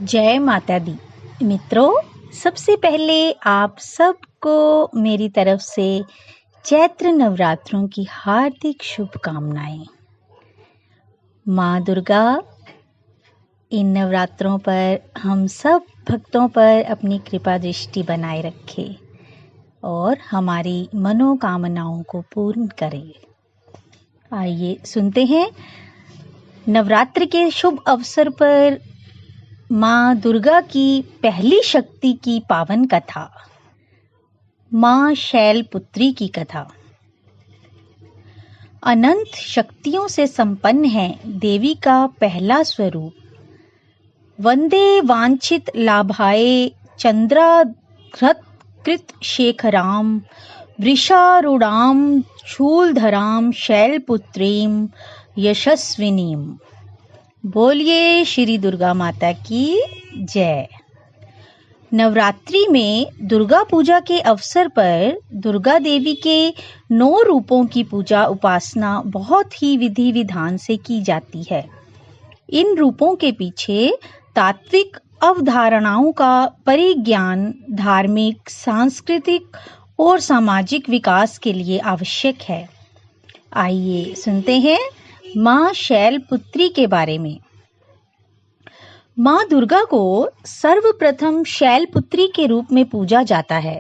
जय माता दी। मित्रों, सबसे पहले आप सबको मेरी तरफ से चैत्र नवरात्रों की हार्दिक शुभकामनाएं। माँ दुर्गा इन नवरात्रों पर हम सब भक्तों पर अपनी कृपा दृष्टि बनाए रखे और हमारी मनोकामनाओं को पूर्ण करे। आइए सुनते हैं नवरात्र के शुभ अवसर पर माँ दुर्गा की पहली शक्ति की पावन कथा, माँ शैलपुत्री की कथा। अनंत शक्तियों से संपन्न है देवी का पहला स्वरूप। वंदे वांछित लाभाए चंद्राघृत कृत शेखराम वृषारूढ़ाम शूलधराम शैलपुत्रीम यशस्विनीम। बोलिए श्री दुर्गा माता की जय। नवरात्रि में दुर्गा पूजा के अवसर पर दुर्गा देवी के 9 रूपों की पूजा उपासना बहुत ही विधि विधान से की जाती है। इन रूपों के पीछे तात्विक अवधारणाओं का परिज्ञान धार्मिक, सांस्कृतिक और सामाजिक विकास के लिए आवश्यक है। आइए सुनते हैं माँ शैलपुत्री के बारे में। माँ दुर्गा को सर्वप्रथम शैलपुत्री के रूप में पूजा जाता है।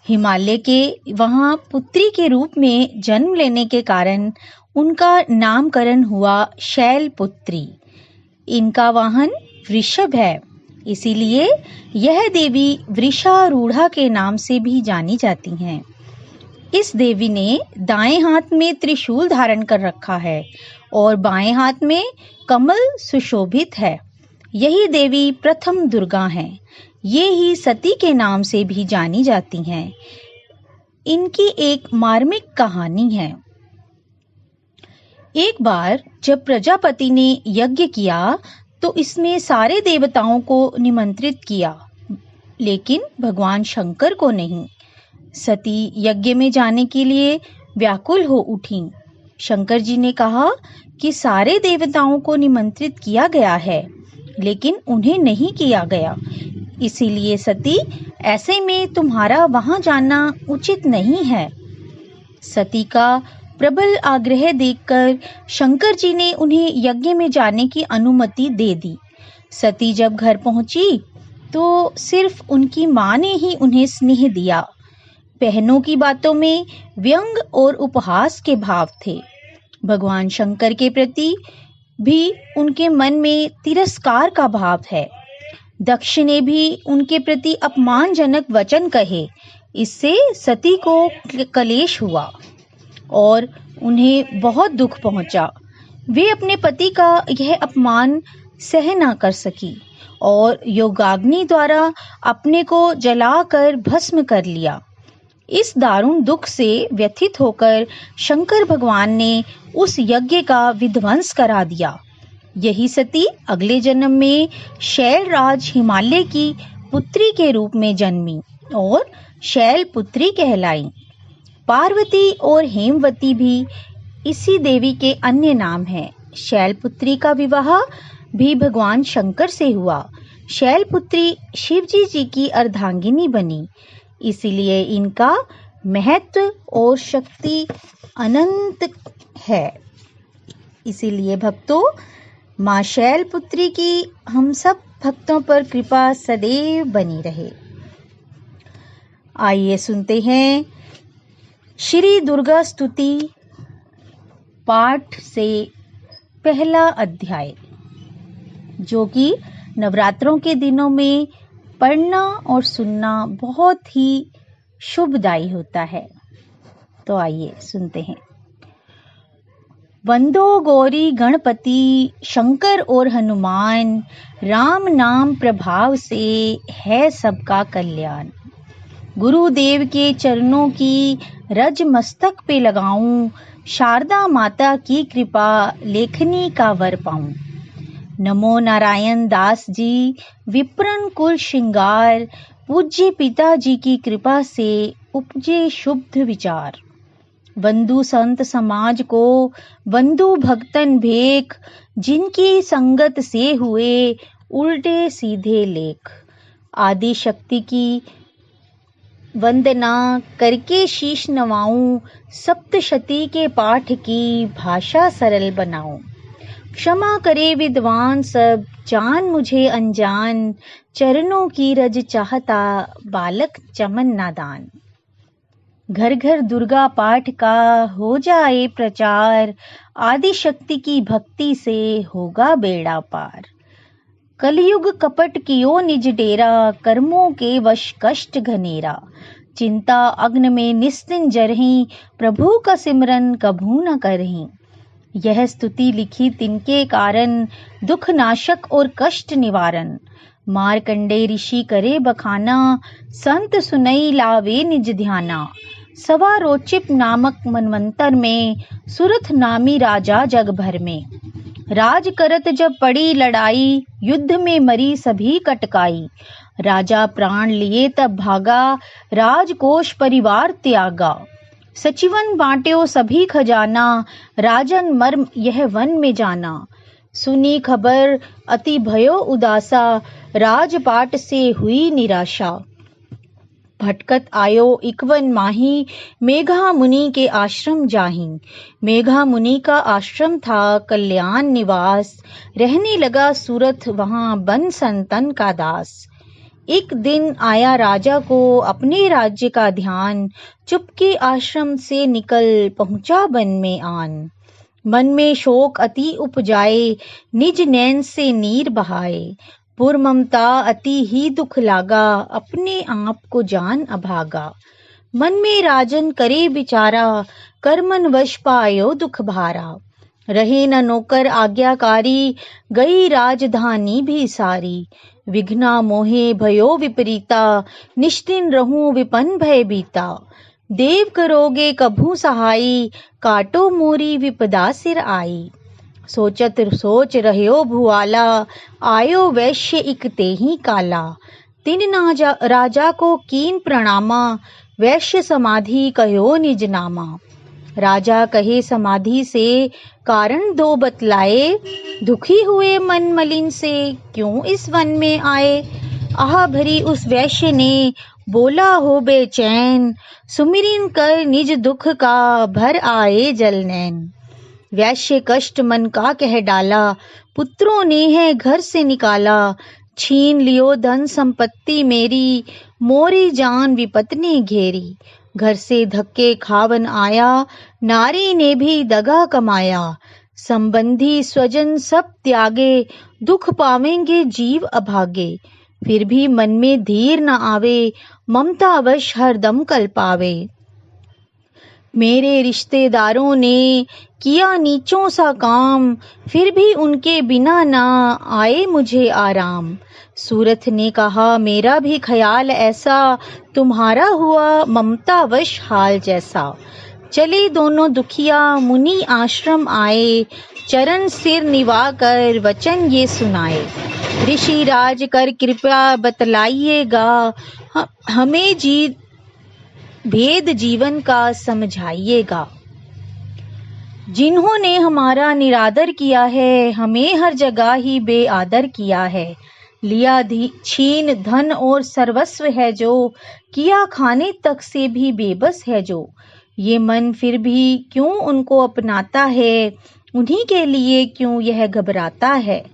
हिमालय के वहां पुत्री के रूप में जन्म लेने के कारण उनका नामकरण हुआ शैलपुत्री। इनका वाहन वृषभ है, इसीलिए यह देवी वृषारूढ़ा के नाम से भी जानी जाती हैं। इस देवी ने दाएं हाथ में त्रिशूल धारण कर रखा है और बाएं हाथ में कमल सुशोभित है। यही देवी प्रथम दुर्गा हैं। ये ही सती के नाम से भी जानी जाती हैं। इनकी एक मार्मिक कहानी है। एक बार जब प्रजापति ने यज्ञ किया तो इसमें सारे देवताओं को निमंत्रित किया, लेकिन भगवान शंकर को नहीं। सती यज्ञ में जाने के लिए व्याकुल हो उठी। शंकर जी ने कहा कि सारे देवताओं को निमंत्रित किया गया है, लेकिन उन्हें नहीं किया गया। इसीलिए सती, ऐसे में तुम्हारा वहां जाना उचित नहीं है। सती का प्रबल आग्रह देखकर शंकर जी ने उन्हें यज्ञ में जाने की अनुमति दे दी। सती जब घर पहुंची तो सिर्फ उनकी मां ने ही उन्हें स्नेह दिया। बहनों की बातों में व्यंग और उपहास के भाव थे। भगवान शंकर के प्रति भी उनके मन में तिरस्कार का भाव है। दक्ष ने भी उनके प्रति अपमानजनक वचन कहे। इससे सती को क्लेश हुआ और उन्हें बहुत दुख पहुंचा। वे अपने पति का यह अपमान सह न कर सकी और योगाग्नि द्वारा अपने को जलाकर भस्म कर लिया। इस दारुण दुख से व्यथित होकर शंकर भगवान ने उस यज्ञ का विध्वंस करा दिया। यही सती अगले जन्म में शैलराज हिमालय की पुत्री के रूप में जन्मी और शैलपुत्री कहलाई। पार्वती और हेमवती भी इसी देवी के अन्य नाम हैं। शैलपुत्री का विवाह भी भगवान शंकर से हुआ। शैलपुत्री शिवजी जी की अर्धांगिनी बनी, इसीलिए इनका महत्व और शक्ति अनंत है। इसीलिए भक्तों, माँ शैलपुत्री की हम सब भक्तों पर कृपा सदैव बनी रहे। आइए सुनते हैं श्री दुर्गा स्तुति पाठ से पहला अध्याय, जो कि नवरात्रों के दिनों में पढ़ना और सुनना बहुत ही शुभदायी होता है। तो आइए सुनते हैं। वंदो गौरी गणपति शंकर और हनुमान, राम नाम प्रभाव से है सबका कल्याण। गुरुदेव के चरणों की रज मस्तक पे लगाऊं, शारदा माता की कृपा लेखनी का वर पाऊं। नमो नारायण दास जी, विप्रन कुल श्रृंगार, पूज्य पिताजी की कृपा से उपजे शुद्ध विचार। बंधु संत समाज को बंधु भक्तन भेख, जिनकी संगत से हुए उल्टे सीधे लेख। आदि शक्ति की वंदना करके शीश नवाऊं, सप्तशती के पाठ की भाषा सरल बनाऊं। क्षमा करे विद्वान सब, जान मुझे अनजान, चरणों की रज चाहता, बालक चमन नादान। घर घर दुर्गा पाठ का हो जाए प्रचार, आदि शक्ति की भक्ति से होगा बेड़ा पार। कलयुग कपट कियो निज डेरा, कर्मों के वश कष्ट घनेरा। चिंता अग्न में निस्तिन जरहीं, प्रभु का सिमरन कभू न करहीं। यह स्तुति लिखी तिनके कारण, दुख नाशक और कष्ट निवारण। मार्कंडे ऋषि करे बखाना, संत सुनई लावे निज ध्याना। सवा रोचिप नामक मनवंतर में, सुरथ नामी राजा जग भर में। राज करत जब पड़ी लड़ाई, युद्ध में मरी सभी कटकाई। राजा प्राण लिए तब भागा, राजकोष परिवार त्यागा। सचिवन बांट्यो सभी खजाना, राजन मर्म यह वन में जाना। सुनी खबर अति भयो उदासा, राजपाट से हुई निराशा। भटकत आयो इकवन माही, मेघा मुनि के आश्रम जाही। मेघा मुनि का आश्रम था कल्याण निवास, रहने लगा सूरथ वहां बन संतन का दास। एक दिन आया राजा को अपने राज्य का ध्यान, चुपके आश्रम से निकल पहुंचा वन में आन। मन में शोक अति उपजाए, निज नैन से नीर बहाए। पुर ममता अति ही दुख लागा, अपने आप को जान अभागा। मन में राजन करे विचारा, कर्मन वश पायो दुख भारा। रहे न नौकर आज्ञाकारी, गई राजधानी भी सारी। विघ्ना मोहे भयो विपरीता, निश्चिन रहूं विपन भय बीता। देव करोगे कभू सहाई, काटो मोरी विपदा सिर आई। सोचत सोच रह्यो भुआला, आयो वैश्य इक तेहि काला। तिन राजा को कीन प्रणामा, वैश्य समाधि कहो निज नामा। राजा कहे समाधि से कारण दो बतलाए, दुखी हुए मन मलिन से क्यों इस वन में आए। आह भरी उस वैश्य ने बोला हो बेचैन, सुमिरन कर निज दुख का भर आए जल नैन। वैश्य कष्ट मन का कह डाला, पुत्रों ने है घर से निकाला। छीन लियो धन संपत्ति मेरी, मोरी जान विपत ने घेरी। घर से धक्के खावन आया, नारी ने भी दगा कमाया। संबंधी स्वजन सब त्यागे, दुख पावेंगे जीव अभागे। फिर भी मन में धीर न आवे, ममता वश हरदम कल्पावे। मेरे रिश्तेदारों ने किया नीचों सा काम, फिर भी उनके बिना ना आए मुझे आराम। सूरथ ने कहा मेरा भी ख्याल ऐसा, तुम्हारा हुआ ममता वश हाल जैसा। चले दोनों दुखिया मुनि आश्रम आए, चरण सिर निवा कर वचन ये सुनाए। ऋषि राज कर कृपया बतलाइएगा, हमें भेद जीवन का समझाइएगा। जिन्होंने हमारा निरादर किया है, हमें हर जगह ही बेआदर किया है। लिया छीन धन और सर्वस्व है जो, किया खाने तक से भी बेबस है जो। ये मन फिर भी क्यों उनको अपनाता है, उन्हीं के लिए क्यों यह घबराता है।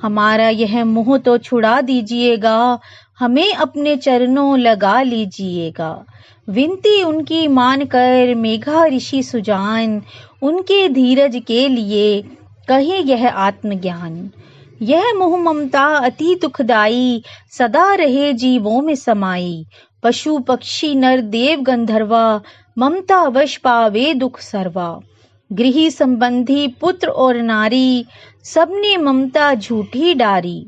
हमारा यह मोह तो छुड़ा दीजिएगा, हमें अपने चरणों लगा लीजिएगा। विनती उनकी मानकर मेघा ऋषि सुजान, उनके धीरज के लिए कहे यह आत्मज्ञान। यह मोह ममता अति दुखदाई, सदा रहे जीवों में समाई। पशु पक्षी नर देव गंधर्वा, ममता वश पावे दुख सर्वा। गृही संबंधी पुत्र और नारी, सबने ममता झूठी डारी।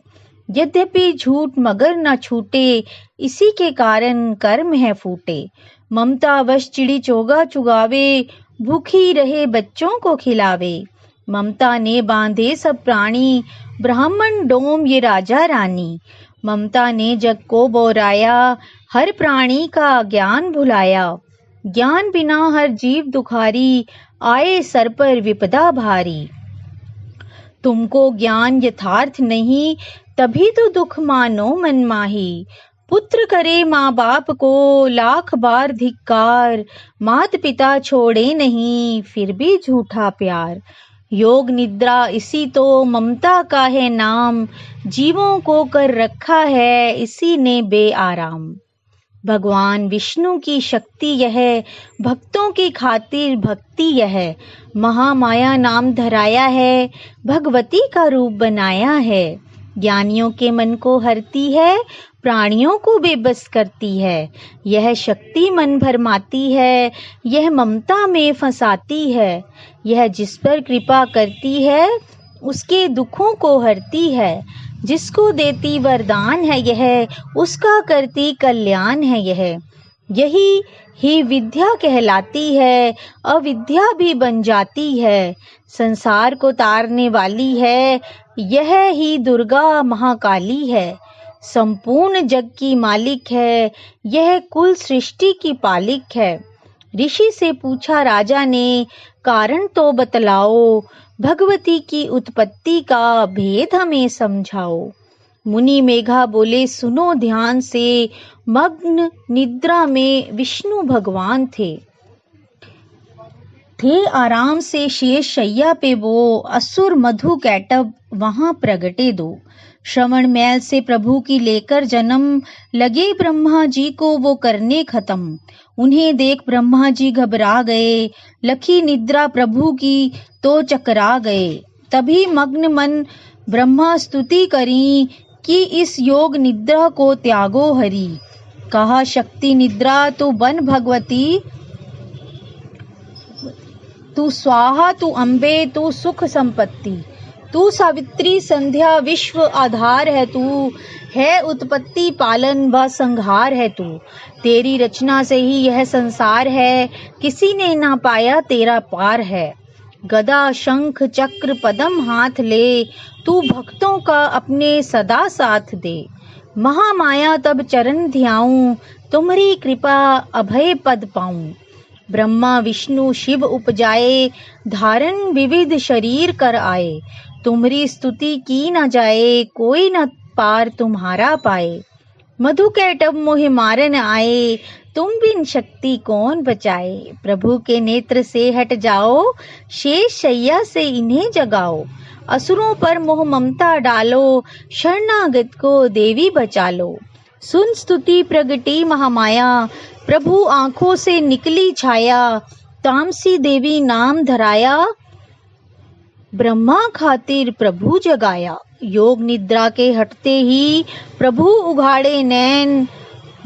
यद्यपि झूठ मगर न छूटे, इसी के कारण कर्म है फूटे। ममता वश चिड़ी चोगा चुगावे, भूखी रहे बच्चों को खिलावे। ममता ने बांधे सब प्राणी, ब्राह्मण डोम ये राजा रानी। ममता ने जग को बोराया, हर प्राणी का ज्ञान भुलाया। ज्ञान बिना हर जीव दुखारी, आए सर पर विपदा भारी। तुमको ज्ञान यथार्थ नहीं, तभी तो दुख मानो मन माही। पुत्र करे माँ बाप को लाख बार धिक्कार, मात पिता छोड़े नहीं फिर भी झूठा प्यार। योग निद्रा इसी तो ममता का है नाम, जीवों को कर रखा है इसी ने बेआराम। भगवान विष्णु की शक्ति यह, भक्तों की खातिर भक्ति यह। महामाया नाम धराया है, भगवती का रूप बनाया है। ज्ञानियों के मन को हरती है, प्राणियों को बेबस करती है। यह शक्ति मन भरमाती है, यह ममता में फंसाती है। यह जिस पर कृपा करती है, उसके दुखों को हरती है। जिसको देती वरदान है यह, उसका करती कल्याण है यह। यही ही विद्या कहलाती है, अविद्या भी बन जाती है। संसार को तारने वाली है, यह ही दुर्गा महाकाली है। संपूर्ण जग की मालिक है, यह कुल सृष्टि की पालिक है। ऋषि से पूछा राजा ने, कारण तो बतलाओ, भगवती की उत्पत्ति का भेद हमें समझाओ। मुनि मेघा बोले, सुनो ध्यान से, मग्न निद्रा में विष्णु भगवान थे आराम से शेष शैया पे वो, असुर मधु कैटब वहां प्रगटे दो। श्रवण मैल से प्रभु की लेकर जन्म, लगे ब्रह्मा जी को वो करने खत्म। उन्हें देख ब्रह्मा जी घबरा गए, लखी निद्रा प्रभु की तो चकरा गए। तभी मग्न मन ब्रह्मा स्तुति करी, कि इस योग निद्रा को त्यागो हरि। कहा शक्ति निद्रा तू बन भगवती, तू स्वाहा तू अम्बे तू सुख संपत्ति। तू सावित्री संध्या विश्व आधार है, तू है उत्पत्ति पालन व संहार है तू। तेरी रचना से ही यह संसार है, किसी ने ना पाया तेरा पार है। गदा शंख चक्र पदम हाथ ले, तू भक्तों का अपने सदा साथ दे। महामाया तब चरण ध्याऊं, तुम्हारी कृपा अभय पद पाऊं। ब्रह्मा विष्णु शिव उपजाए, धारण विविध शरीर कर आए। तुम्हारी स्तुति की न जाए, कोई न पार तुम्हारा पाए। मधु कैटब मोहि मारन आए, तुम बिन शक्ति कौन बचाए। प्रभु के नेत्र से हट जाओ, शेष शैया से इन्हें जगाओ। असुरों पर मोह ममता डालो, शरणागत को देवी बचा लो। सुन स्तुति प्रगटी महामाया, प्रभु आंखों से निकली छाया। तामसी देवी नाम धराया, ब्रह्मा खातिर प्रभु जगाया। योग निद्रा के हटते ही प्रभु उघाड़े नैन,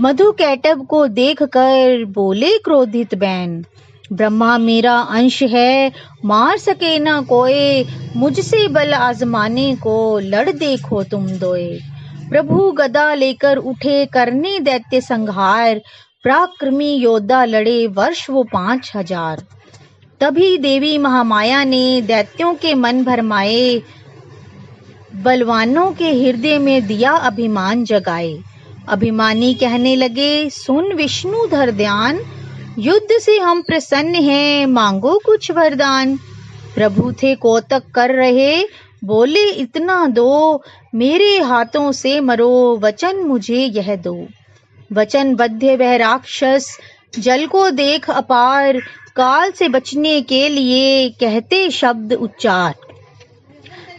मधु कैटब को देख कर बोले क्रोधित बैन। ब्रह्मा मेरा अंश है, मार सके ना कोई, मुझसे बल आजमाने को लड़ देखो तुम दोए। प्रभु गदा लेकर उठे करने दैत्य संहार, पराक्रमी योद्धा लड़े वर्ष वो 5000। तभी देवी महामाया ने दैत्यों के मन भरमाए, बलवानों के हृदय में दिया अभिमान जगाए। अभिमानी कहने लगे, सुन विष्णुधर ध्यान, युद्ध से हम प्रसन्न हैं, मांगो कुछ वरदान। प्रभु थे कौतक कर रहे, बोले इतना दो, मेरे हाथों से मरो, वचन मुझे यह दो। वचन बद्ध वह राक्षस, जल को देख अपार, काल से बचने के लिए कहते शब्द उच्चार।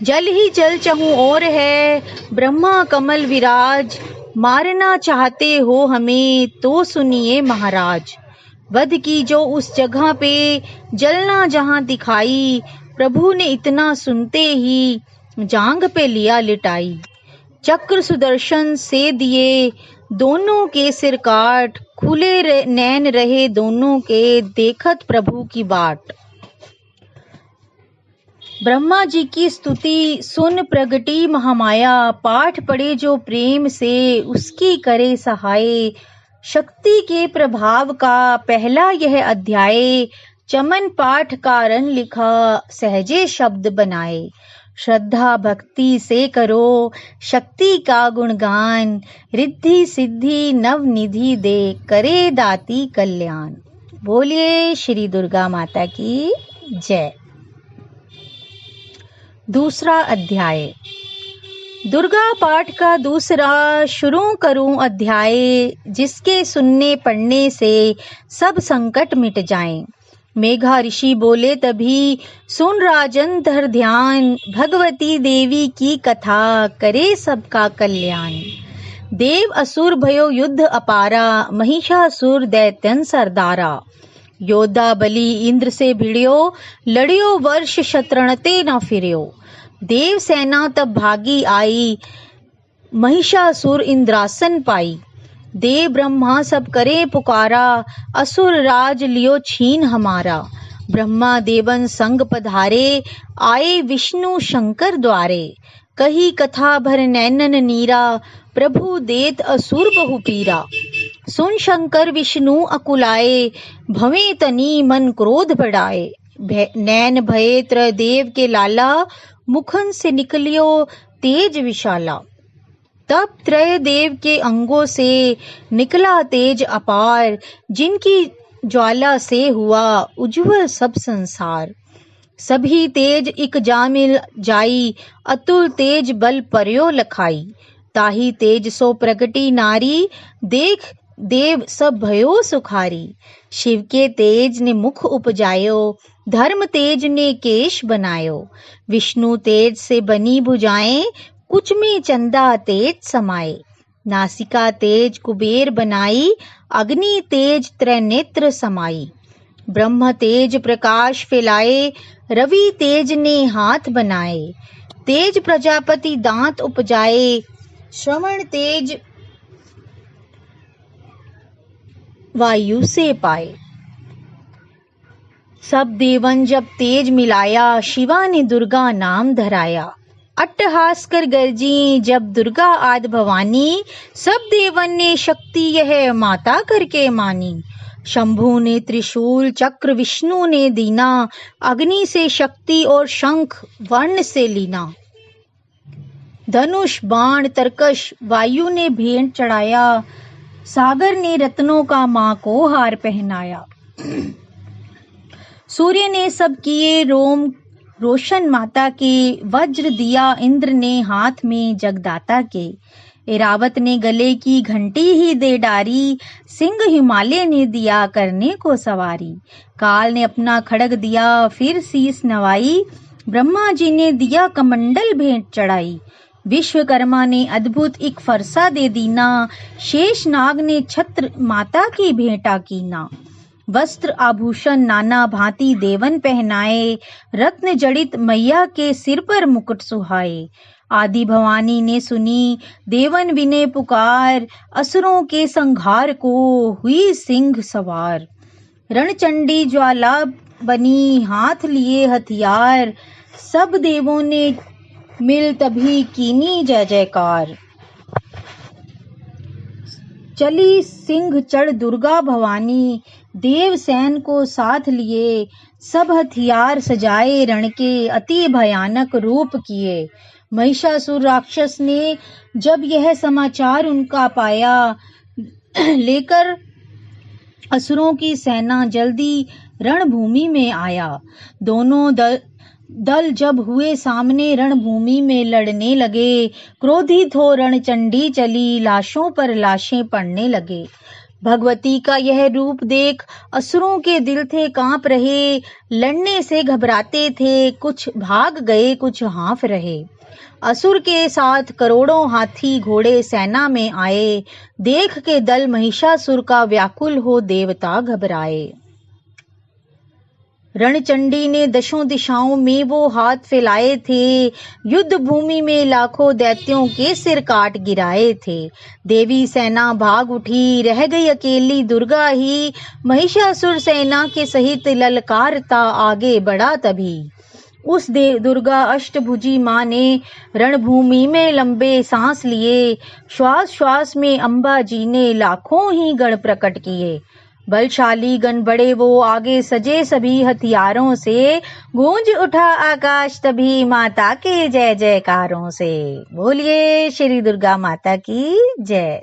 जल ही जल चहूं और है, ब्रह्मा कमल विराज, मारना चाहते हो हमें तो सुनिए महाराज। वध की जो उस जगह पे, जलना जहां दिखाई, प्रभु ने इतना सुनते ही जांग पे लिया लिटाई। चक्र सुदर्शन से दिए, दोनों के सिर काट, खुले नैन रहे दोनों के, देखत प्रभु की बाट। ब्रह्मा जी की स्तुति सुन प्रगटी महामाया, पाठ पढ़े जो प्रेम से, उसकी करे सहाय। शक्ति के प्रभाव का पहला यह अध्याय, चमन पाठ कारण लिखा, सहजे शब्द बनाए। श्रद्धा भक्ति से करो शक्ति का गुणगान, रिद्धि सिद्धि नव निधि दे, करे दाती कल्याण। बोलिए श्री दुर्गा माता की जय। दूसरा अध्याय, दुर्गा पाठ का दूसरा शुरू करूं अध्याय, जिसके सुनने पढ़ने से सब संकट मिट जाएं। मेघा ऋषि बोले तभी, सुन राजन धर ध्यान, भगवती देवी की कथा करे सबका कल्याण। देव असुर भयो युद्ध अपारा, महिषासुर दैत्यन सरदारा। योद्धा बलि इंद्र से भिड़ियो, लड़ियो वर्ष शतरणते न फिरियो। देव सेना तब भागी आई, महिषासुर इंद्रासन पाई। देव ब्रह्मा सब करे पुकारा, असुर राज लियो छीन हमारा। ब्रह्मा देवन संग पधारे, आए विष्णु शंकर द्वारे। कही कथा भर नैनन नीरा, प्रभु देत असुर बहु पीरा। सुन शंकर विष्णु अकुलाए, भवे तनी मन क्रोध बढ़ाए। नैन भये त्रय देव के लाला, मुखन से निकलियो तेज विशाला। तब त्रय देव के अंगों से निकला तेज अपार, जिनकी ज्वाला से हुआ उज्ज्वल सब संसार। सभी तेज इक जामिल जाई, अतुल तेज बल पर्यो लखाई। ताही तेज सो प्रगटी नारी, देख देव सब भयो सुखारी। शिव के तेज ने मुख उपजायो, धर्म तेज ने केश बनायो। विष्णु तेज से बनी भुजाएं, कुछ में चंदा तेज समाये। नासिका तेज कुबेर बनाई, अग्नि तेज त्रिनेत्र समाई। ब्रह्म तेज प्रकाश फैलाए, रवि तेज ने हाथ बनाए। तेज प्रजापति दांत उपजाए, श्रवण तेज वायु से पाए। सब देवन जब तेज मिलाया, शिवा ने दुर्गा नाम धराया। अट्टहास कर गर्जी जब दुर्गा आदि भवानी, सब देवन ने शक्ति यह माता करके मानी। शंभु ने त्रिशूल चक्र विष्णु ने दीना, अग्नि से शक्ति और शंख वर्ण से लीना। धनुष बाण तरकश वायु ने भेंट चढ़ाया, सागर ने रत्नों का मां को हार पहनाया। सूर्य ने सब किए रोम रोशन माता के, वज्र दिया इंद्र ने हाथ में जगदाता के। एरावत ने गले की घंटी ही दे डारी, सिंह हिमालय ने दिया करने को सवारी। काल ने अपना खड़ग दिया फिर शीस नवाई, ब्रह्मा जी ने दिया कमंडल भेंट चढ़ाई। विश्वकर्मा ने अद्भुत एक फरसा दे दीना, शेष नाग ने छत्र माता की भेंटा कीना। वस्त्र आभूषण नाना भांति देवन पहनाए, रत्न जड़ित मैया के सिर पर मुकुट सुहाए। आदि भवानी ने सुनी देवन विनय पुकार, असुरों के संहार को हुई सिंह सवार। रणचंडी ज्वाला बनी हाथ लिए हथियार, सब देवों ने मिल तभी कीनी जय जयकार। चली सिंह चढ़ दुर्गा भवानी, देव सैन को साथ लिए। सब हथियार सजाए रण के, अति भयानक रूप किए। महिषासुर राक्षस ने जब यह समाचार उनका पाया, लेकर असुरों की सेना जल्दी रणभूमि में आया। दोनों दल जब हुए सामने रणभूमि में लड़ने लगे, क्रोधित हो रणचंडी चली, लाशों पर लाशें पड़ने लगे। भगवती का यह रूप देख असुरों के दिल थे कांप रहे, लड़ने से घबराते थे, कुछ भाग गए कुछ हाँफ रहे। असुर के साथ करोड़ों हाथी घोड़े सेना में आए, देख के दल महिषासुर का व्याकुल हो देवता घबराए। रणचंडी ने दशों दिशाओं में वो हाथ फैलाए थे, युद्ध भूमि में लाखों दैत्यों के सिर काट गिराए थे। देवी सेना भाग उठी, रह गई अकेली दुर्गा ही, महिषासुर सेना के सहित ललकारता आगे बढ़ा तभी। उस दुर्गा अष्टभुजी माँ ने रणभूमि में लंबे सांस लिए, श्वास श्वास में अम्बा जी ने लाखों ही गण प्रकट किए। बलशाली गण बड़े वो आगे सजे सभी हथियारों से, गूंज उठा आकाश तभी माता के जय जयकारों से। बोलिए श्री दुर्गा माता की जय।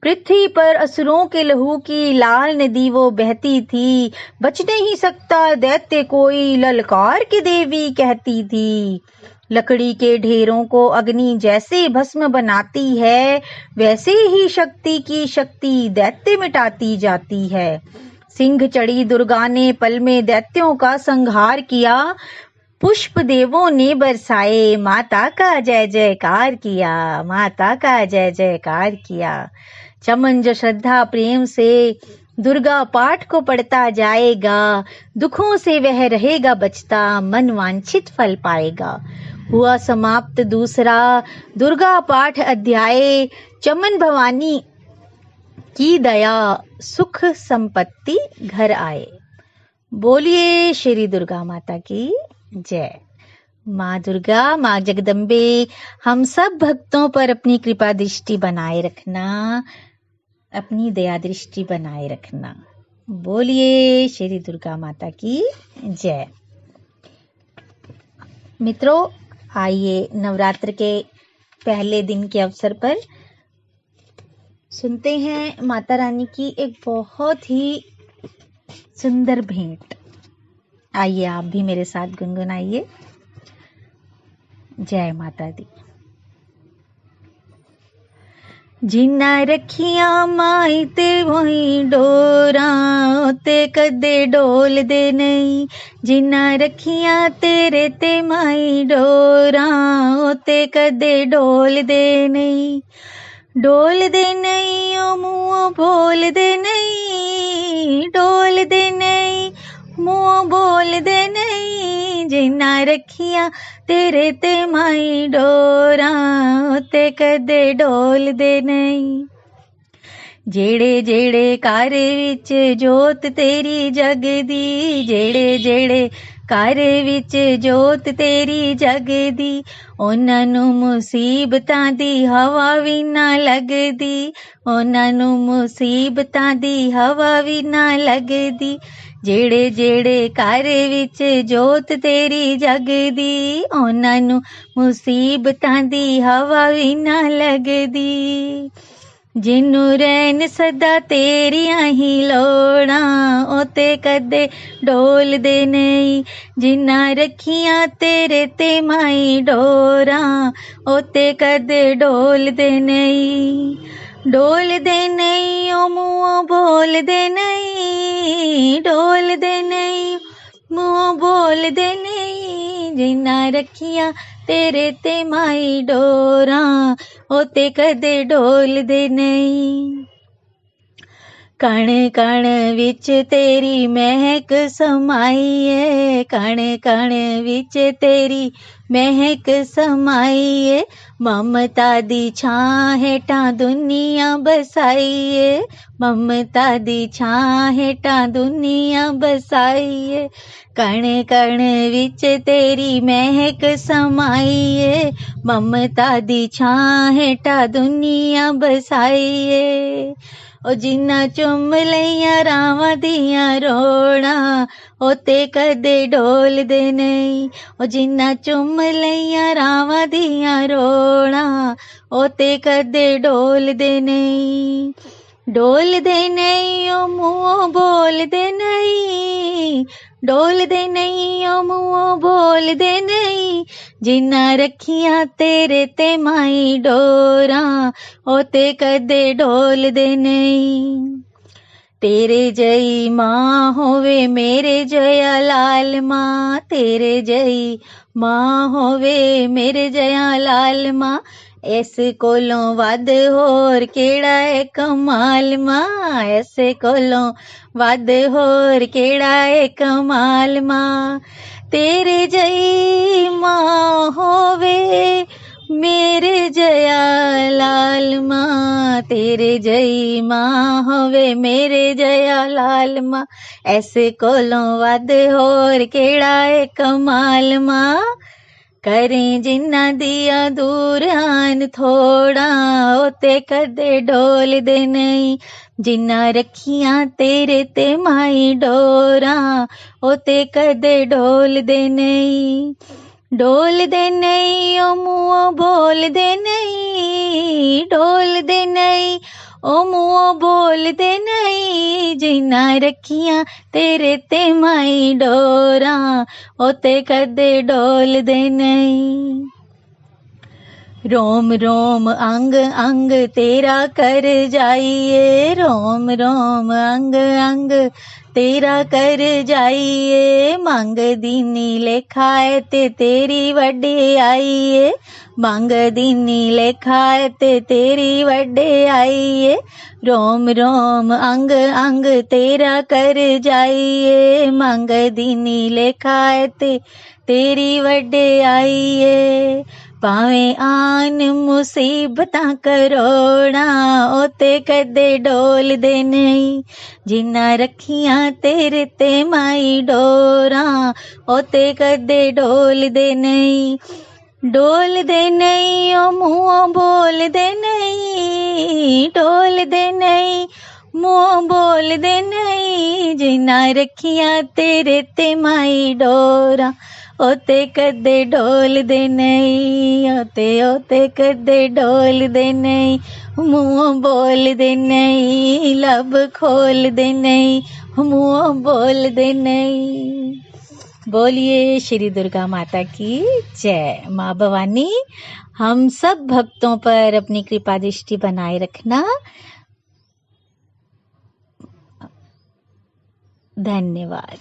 पृथ्वी पर असुरों के लहू की लाल नदी वो बहती थी, बच नहीं सकता दैत्य कोई, ललकार की देवी कहती थी। लकड़ी के ढेरों को अग्नि जैसे भस्म बनाती है, वैसे ही शक्ति की शक्ति दैत्य मिटाती जाती है। सिंह चढ़ी दुर्गा ने पल में दैत्यों का संहार किया। पुष्प देवों ने बरसाए, माता का जय जयकार किया, माता का जय जयकार किया। चमन जो श्रद्धा प्रेम से दुर्गा पाठ को पढ़ता जाएगा, दुखों से वह रहेगा बचता, मन वांछित फल पाएगा। हुआ समाप्त दूसरा दुर्गा पाठ अध्याय। चमन भवानी की दया, सुख संपत्ति घर आए। बोलिए श्री दुर्गा माता की जय। माँ दुर्गा, माँ जगदम्बे, हम सब भक्तों पर अपनी कृपा दृष्टि बनाए रखना, अपनी दया दृष्टि बनाए रखना। बोलिए श्री दुर्गा माता की जय। मित्रों, आइए नवरात्र के पहले दिन के अवसर पर सुनते हैं माता रानी की एक बहुत ही सुंदर भेंट। आइए आप भी मेरे साथ गुनगुनाइए। जय माता दी। जिन्ना रखिया माई ते वही डोरा, ते कदे डोल दे नहीं। जिन्ना रखिया तेरे ते माई डोरा, ते कदे डोल दे नहीं। डोल दे नहीं ओ मुँह बोल दे नहीं, डोल दे नहीं मुँह बोल दे नहीं। जिन्ना रखिया तेरे ते माई डोरा, ते कदे डोल दे नहीं। जेड़े जेड़े घर विच जोत तेरी जगदी, जेड़े जेड़े घर विच जोत तेरी जगदी, उन्हां नूं मुसीबतां दी हवा भी ना लगदी, उन्हां नूं मुसीबतां दी हवा भी ना लगदी। जेड़े जेड़े घर विच जोत तेरी जगदी, उन्हां नूं मुसीबतां दी हवा भी ना लगदी। जिन्नू रैन सदा तेरियां ही लोड़ां, ओ ते कदे डोल दे नहीं। जिन्ना रखियां तेरे ते माई डोरां, ओ ते कदे डोल दे नहीं। डोल दे नहीं ओ मुँह बोल दे नहीं, डोल दे नहीं मुँह बोल दे नहीं। जिन्ना रखियां तेरे ते माई डोरां, ओ ते कदे डोल दे नहीं। कण कण विच तेरी महक समाई है, कण कण विच तेरी महक समाई है। ममता दी छां हेठां दुनिया बसाई है, ममता दी छां हेठां दुनिया बसाई है। कण कण विच तेरी महक समाई है, ममता दी छां हेठां दुनिया बसाई है। ओ जिन्ना चुम लईयां रावां दियां रोड़ा, ओ ते कदे डोल दे नहीं। ओ जिन्ना चुम लईयां रावां दियां रोड़ा, ओ ते कदे डोल दे नहीं। डोल दे नहीं ओ मुँह बोल दे नहीं, डोल दे नहीं ओ मुँह बोल दे नहीं। जिन्ना रखियां तेरे ते माई डोरां, ओ ते कदे डोल दे नहीं। तेरे जई माँ होवे मेरे जया लाल माँ, तेरे जई माँ होवे मेरे जया लाल माँ। इस कोलों वध होर केड़ा है कमाल माँ, ऐसे कोलों वध होर केड़ा है कमाल माँ। तेरे जई माँ होवे मेरे जया लाल माँ, तेरे जई माँ होवे मेरे जया लाल माँ। ऐसे कोलों वध होर केड़ा है कमाल माँ। करें जिन्ना दिया दूर आन थोड़ा, ओ ते कदे डोल दे नहीं। जिन्ना रखियां तेरे ते माई डोरां, ओ ते कदे डोल दे नहीं। डोल दे नहीं ओ मुँह बोल दे नहीं, डोल दे नहीं ओ मुँह बोल दे नहीं, जिन्ना रखियां तेरे ते माई डोरा, ओ ते कदे डोल दे नहीं। रोम रोम अंग अंग तेरा कर जाइए, रोम रोम अंग अंग तेरा कर जाइए, मंग दीनी लेखाए ते तेरी वड्डे आइए, मंग दीनी लेखाए ते तेरी वड्डे आइए, रोम रोम अंग अंग तेरा कर जाइए, मंग दीनी लेखाए ते तेरी वड्डे आइए। भावें आन मुसीबतां करोड़ां, ओ ते कदे डोल दे नहीं, जिन्ना रखियां तेरे ते माई डोरां, ओ ते कदे डोल दे नहीं, डोल दे नहीं, ओ मुँह बोल दे नहीं, डोल दे नहीं, मुँह बोल दे नहीं, जिन्ना रखियां तेरे ते माई डोरां, ओते कदे डोल दे नहीं, ओते कदे डोल दे नहीं, मुँह बोल दे नहीं, लब खोल दे नहीं, मुँह बोल दे नहीं। बोलिए श्री दुर्गा माता की जय। माँ भवानी हम सब भक्तों पर अपनी कृपा दृष्टि बनाए रखना। धन्यवाद।